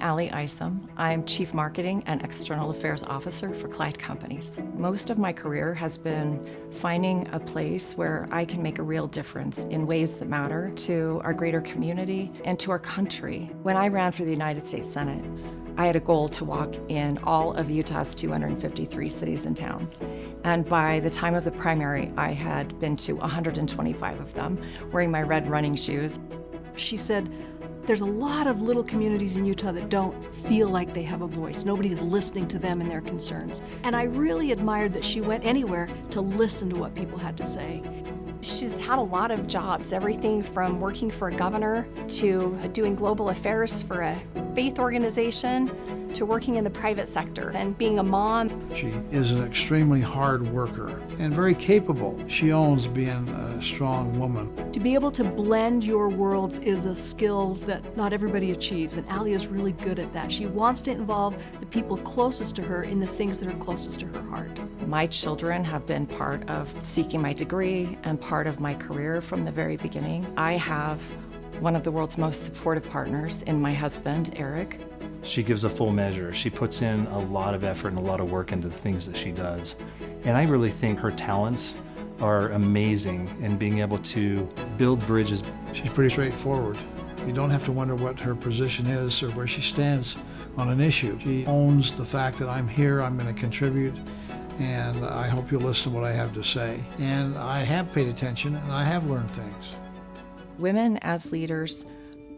I'm Isom. I'm Chief Marketing and External Affairs Officer for Clyde Companies. Most of my career has been finding a place where I can make a real difference in ways that matter to our greater community and to our country. When I ran for the United States Senate, I had a goal to walk in all of Utah's 253 cities and towns. And by the time of the primary, I had been to 125 of them, wearing my red running shoes. She said, there's a lot of little communities in Utah that don't feel like they have a voice. Nobody is listening to them and their concerns. And I really admired that she went anywhere to listen to what people had to say. She's had a lot of jobs, everything from working for a governor to doing global affairs for a faith organization to working in the private sector and being a mom. She is an extremely hard worker and very capable. She owns being a strong woman. To be able to blend your worlds is a skill that not everybody achieves, and Allie is really good at that. She wants to involve the people closest to her in the things that are closest to her heart. My children have been part of seeking my degree and part of my career from the very beginning. I have one of the world's most supportive partners in my husband, Eric. She gives a full measure. She puts in a lot of effort and a lot of work into the things that she does. And I really think her talents are amazing in being able to build bridges. She's pretty straightforward. You don't have to wonder what her position is or where she stands on an issue. She owns the fact that I'm here, I'm going to contribute, and I hope you'll listen to what I have to say. And I have paid attention and I have learned things. Women as leaders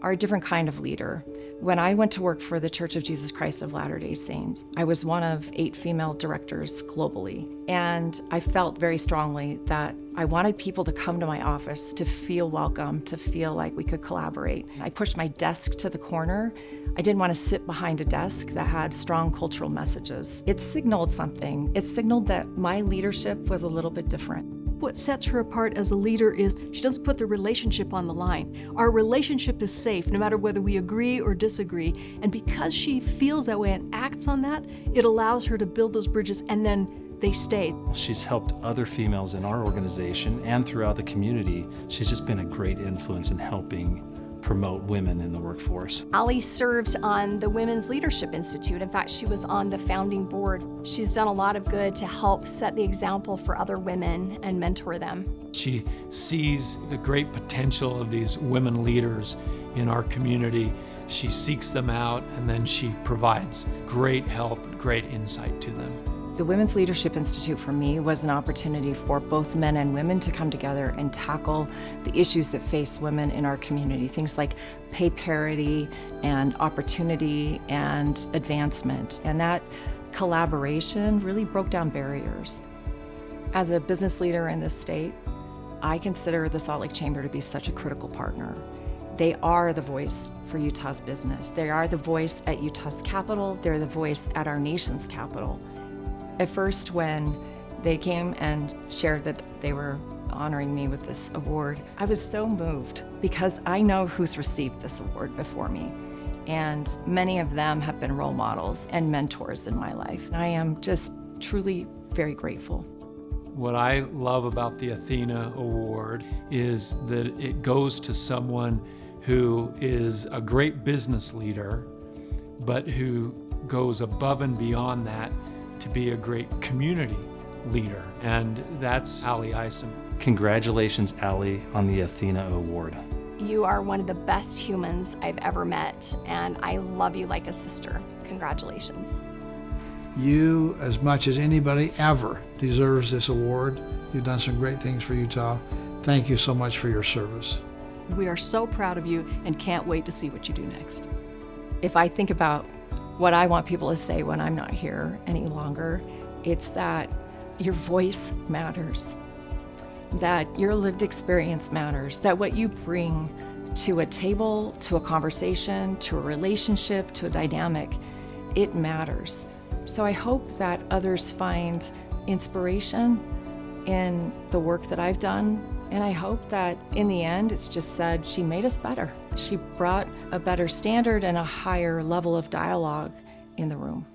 are a different kind of leader. When I went to work for the Church of Jesus Christ of Latter-day Saints, I was one of 8 female directors globally. And I felt very strongly that I wanted people to come to my office to feel welcome, to feel like we could collaborate. I pushed my desk to the corner. I didn't want to sit behind a desk that had strong cultural messages. It signaled something. It signaled that my leadership was a little bit different. What sets her apart as a leader is she doesn't put the relationship on the line. Our relationship is safe no matter whether we agree or disagree. And because she feels that way and acts on that, it allows her to build those bridges, and then they stay. She's helped other females in our organization and throughout the community. She's just been a great influence in helping promote women in the workforce. Allie served on the Women's Leadership Institute. In fact, she was on the founding board. She's done a lot of good to help set the example for other women and mentor them. She sees the great potential of these women leaders in our community. She seeks them out, and then she provides great help and great insight to them. The Women's Leadership Institute for me was an opportunity for both men and women to come together and tackle the issues that face women in our community, things like pay parity and opportunity and advancement. And that collaboration really broke down barriers. As a business leader in this state, I consider the Salt Lake Chamber to be such a critical partner. They are the voice for Utah's business. They are the voice at Utah's capital. They're the voice at our nation's capital. At first, when they came and shared that they were honoring me with this award, I was so moved because I know who's received this award before me. And many of them have been role models and mentors in my life. I am just truly very grateful. What I love about the ATHENA Award is that it goes to someone who is a great business leader, but who goes above and beyond that to be a great community leader, and that's Allie Isom. Congratulations, Allie, on the ATHENA Award. You are one of the best humans I've ever met, and I love you like a sister. Congratulations. You, as much as anybody ever, deserves this award. You've done some great things for Utah. Thank you so much for your service. We are so proud of you and can't wait to see what you do next. If I think about what I want people to say when I'm not here any longer, it's that your voice matters, that your lived experience matters, that what you bring to a table, to a conversation, to a relationship, to a dynamic, it matters. So I hope that others find inspiration in the work that I've done, and I hope that in the end it's just said she made us better. She brought a better standard and a higher level of dialogue in the room.